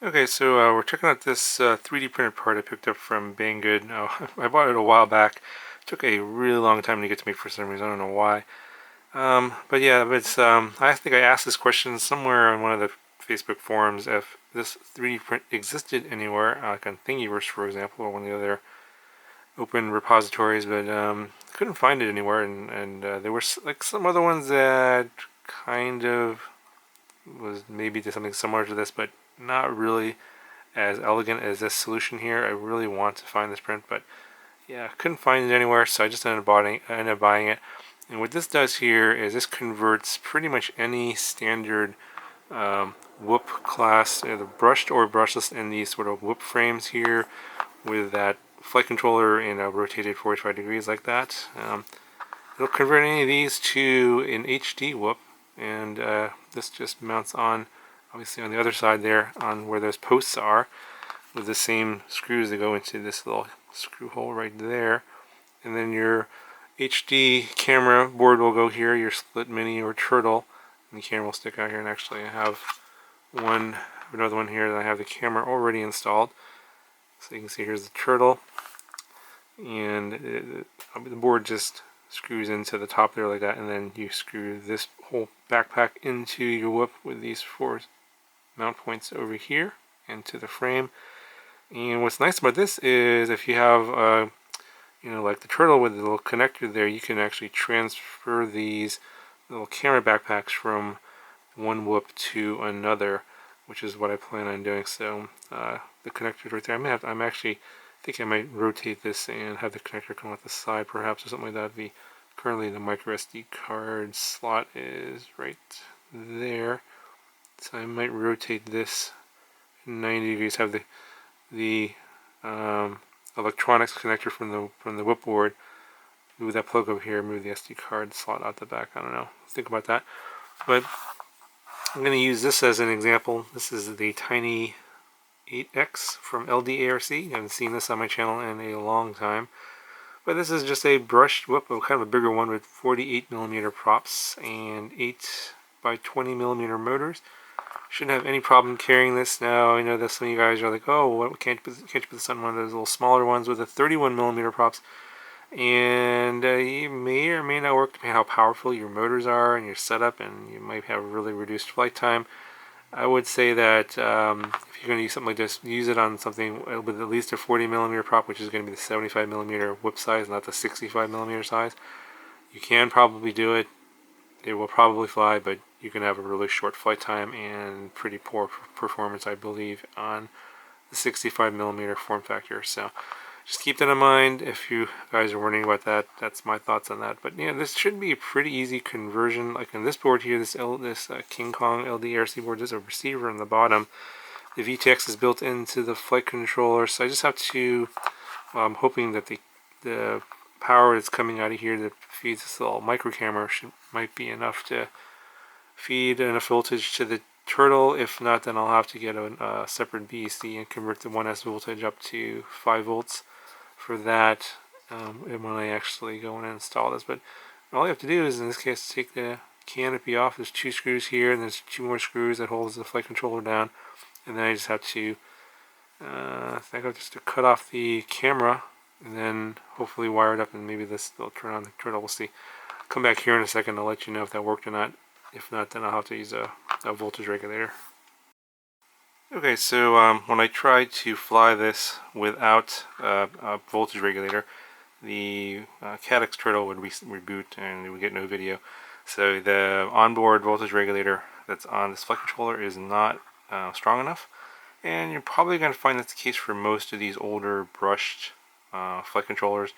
Okay, so we're checking out this 3D printed part I picked up from Banggood. I bought it a while back. It took a really long time to get to me for some reason. I don't know why. But yeah, I think I asked this question somewhere on one of the Facebook forums if this 3D print existed anywhere, like on Thingiverse, for example, or one of the other open repositories, but couldn't find it anywhere. And there were like some other ones that kind of was maybe did something similar to this, but not really as elegant as this solution here. I really want to find this print, but yeah, couldn't find it anywhere, so I just ended up buying it. And what this does here is this converts pretty much any standard whoop class, either brushed or brushless, in these sort of whoop frames here with that flight controller in a rotated 45 degrees like that. It'll convert any of these to an HD whoop, and this just mounts on, obviously on the other side there, on where those posts are, with the same screws that go into this little screw hole right there. And then your HD camera board will go here, your split mini or turtle, and the camera will stick out here. And actually I have another one here that I have the camera already installed. So you can see here's the turtle, and the board just screws into the top there like that, and then you screw this whole backpack into your whoop with these 4 mount points over here into the frame. And what's nice about this is if you have like the turtle with the little connector there, you can actually transfer these little camera backpacks from one whoop to another, which is what I plan on doing. So the connector right there, I think I might rotate this and have the connector come out the side perhaps, or something like that. Currently the micro SD card slot is right there, so I might rotate this 90 degrees, have the electronics connector from the whip board, move that plug over here, move the SD card slot out the back. I don't know, think about that. But I'm going to use this as an example. This is the Tiny 8X from LDARC. I haven't seen this on my channel in a long time. But this is just a brushed whip, kind of a bigger one with 48mm props and 8 by 20mm motors. Shouldn't have any problem carrying this. Now I know that some of you guys are like, oh, what, can't you put this on one of those little smaller ones with the 31mm props? And you may or may not work depending on how powerful your motors are and your setup, and you might have really reduced flight time. I would say that if you're going to use something like this, use it on something with at least a 40mm prop, which is going to be the 75mm whip size, not the 65mm size. You can probably do it. It will probably fly, but you can have a really short flight time and pretty poor performance, I believe, on the 65mm form factor. So just keep that in mind if you guys are wondering about that. That's my thoughts on that. But yeah, this should be a pretty easy conversion. Like in this board here, this King Kong LDRC board, there's a receiver on the bottom. The VTX is built into the flight controller, so I just have to, I'm hoping that the power that's coming out of here that feeds this little micro camera might be enough to feed enough voltage to the turtle. If not, then I'll have to get a separate BEC and convert the 1S voltage up to 5 volts for that and when I actually go and install this. But all you have to do is, in this case, take the canopy off. There's 2 screws here, and there's 2 more screws that holds the flight controller down. And then I just have to, I think I'll just cut off the camera and then hopefully wire it up, and maybe this will turn on the turtle. We'll see. I'll come back here in a second to let you know if that worked or not. If not, then I'll have to use a voltage regulator. Okay, so when I tried to fly this without a voltage regulator, the Caddx turtle would reboot and it would get no video. So the onboard voltage regulator that's on this flight controller is not strong enough, and you're probably going to find that's the case for most of these older brushed flight controllers.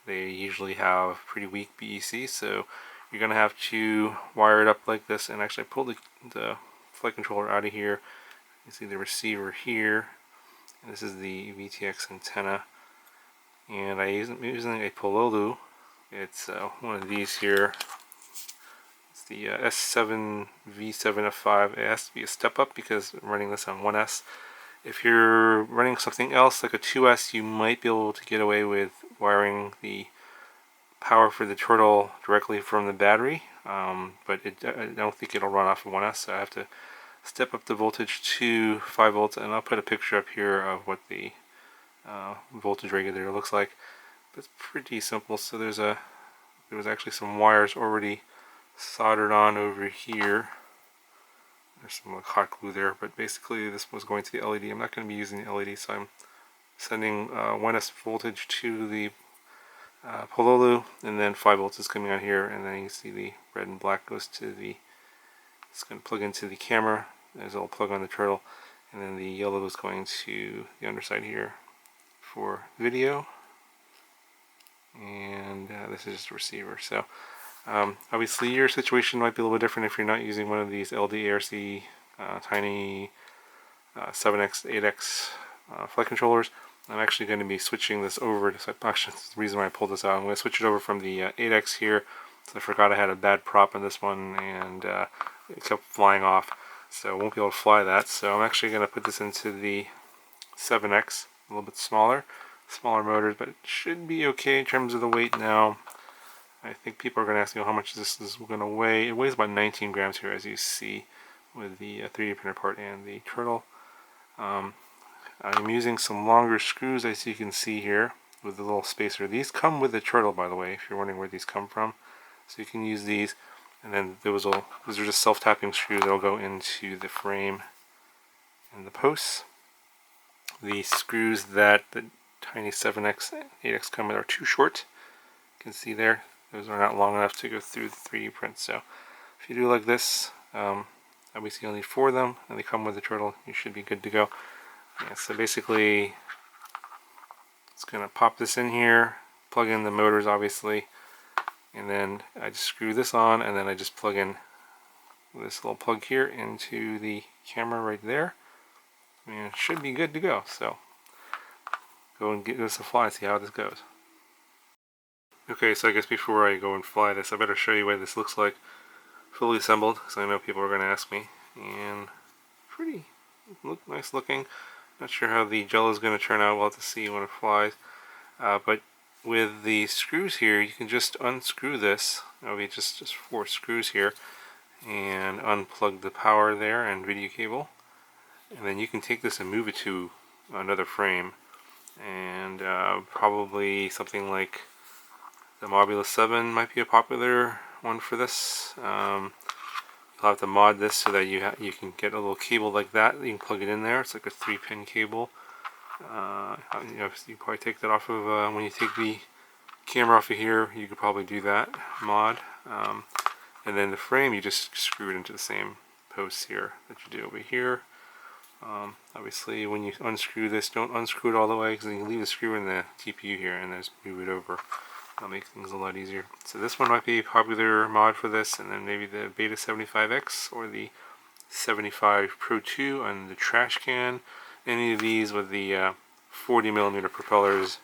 They usually have pretty weak BEC, so you're going to have to wire it up like this and actually pull the flight controller out of here. You see the receiver here, and this is the VTX antenna, and I'm using a Pololu. It's one of these here. It's the S7 V7F5. It has to be a step up because I'm running this on 1S. If you're running something else like a 2S, you might be able to get away with wiring the power for the turtle directly from the battery, but I don't think it'll run off of 1S, so I have to step up the voltage to 5 volts, and I'll put a picture up here of what the voltage regulator looks like. But it's pretty simple. So there was actually some wires already soldered on over here. There's some like hot glue there, but basically this was going to the LED. I'm not going to be using the LED, so I'm sending 1S voltage to the Pololu, and then 5 volts is coming out here, and then you see the red and black goes to the, it's going to plug into the camera. There's a little plug on the turtle, and then the yellow is going to the underside here for video, and this is just a receiver. So obviously your situation might be a little bit different if you're not using one of these LD tiny 7X, 8X flight controllers. I'm actually going to be switching this over to, actually that's the reason why I pulled this out. I'm going to switch it over from the 8X here. So I forgot I had a bad prop on this one, and it kept flying off, so I won't be able to fly that. So I'm actually going to put this into the 7X, a little bit smaller motors, but it should be okay in terms of the weight now. I think people are going to ask me how much this is going to weigh. It weighs about 19 grams here, as you see, with the 3D printer part and the turtle. I'm using some longer screws, as you can see here, with the little spacer. These come with the turtle, by the way, if you're wondering where these come from. So you can use these, and then those are just self-tapping screws that will go into the frame and the posts. The screws that the tiny 7X, 8X come with are too short. You can see there, those are not long enough to go through the 3D print. So if you do like this, obviously you'll need 4 of them, and they come with the turtle. You should be good to go. Yeah, so basically, it's going to pop this in here, plug in the motors obviously, and then I just screw this on, and then I just plug in this little plug here into the camera right there, and it should be good to go. So go and give this a fly and see how this goes. Okay, so I guess before I go and fly this, I better show you what this looks like fully assembled, because I know people are going to ask me. And pretty nice looking. Not sure how the jello is going to turn out. We'll have to see when it flies. But with the screws here, you can just unscrew this. That'll be just 4 screws here, and unplug the power there and video cable. And then you can take this and move it to another frame. And probably something like the Mobula 7 might be a popular one for this. You'll have to mod this so that you can get a little cable like that. You can plug it in there. It's like a 3-pin cable. You probably take that off of when you take the camera off of here. You could probably do that mod. And then the frame, you just screw it into the same posts here that you do over here. Obviously, when you unscrew this, don't unscrew it all the way, because you can leave the screw in the TPU here and then just move it over. That'll make things a lot easier. So this one might be a popular mod for this, and then maybe the Beta 75X or the 75 Pro 2 on the trash can. Any of these with the 40mm propellers,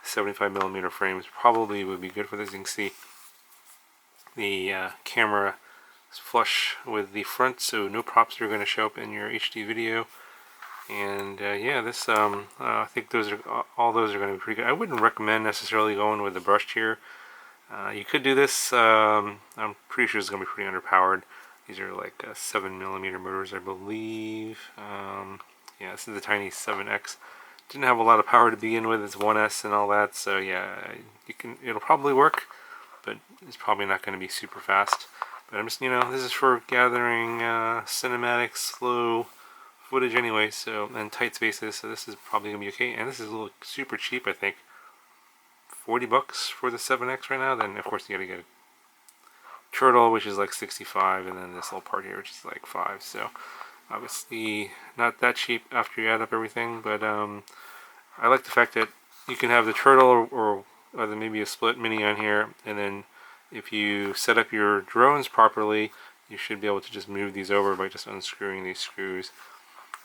75mm frames probably would be good for this. You can see the camera is flush with the front, so no props are going to show up in your HD video. And yeah, this I think all those are going to be pretty good. I wouldn't recommend necessarily going with the brushed here. You could do this. I'm pretty sure it's going to be pretty underpowered. These are like 7mm motors, I believe. Yeah, this is the tiny 7X. Didn't have a lot of power to begin with. It's 1S and all that. So yeah, it'll probably work, but it's probably not going to be super fast. But I'm just, this is for gathering cinematic, slow footage anyway, so, and tight spaces, so this is probably gonna be okay. And this is a little super cheap, I think. $40 for the 7X right now. Then of course you gotta get a turtle, which is like 65, and then this little part here, which is like 5. So obviously not that cheap after you add up everything, but I like the fact that you can have the turtle or then maybe a split mini on here, and then if you set up your drones properly, you should be able to just move these over by just unscrewing these screws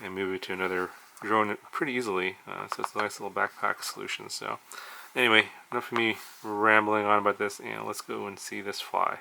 and move it to another drone pretty easily. So it's a nice little backpack solution. So anyway, enough of me rambling on about this, and let's go and see this fly.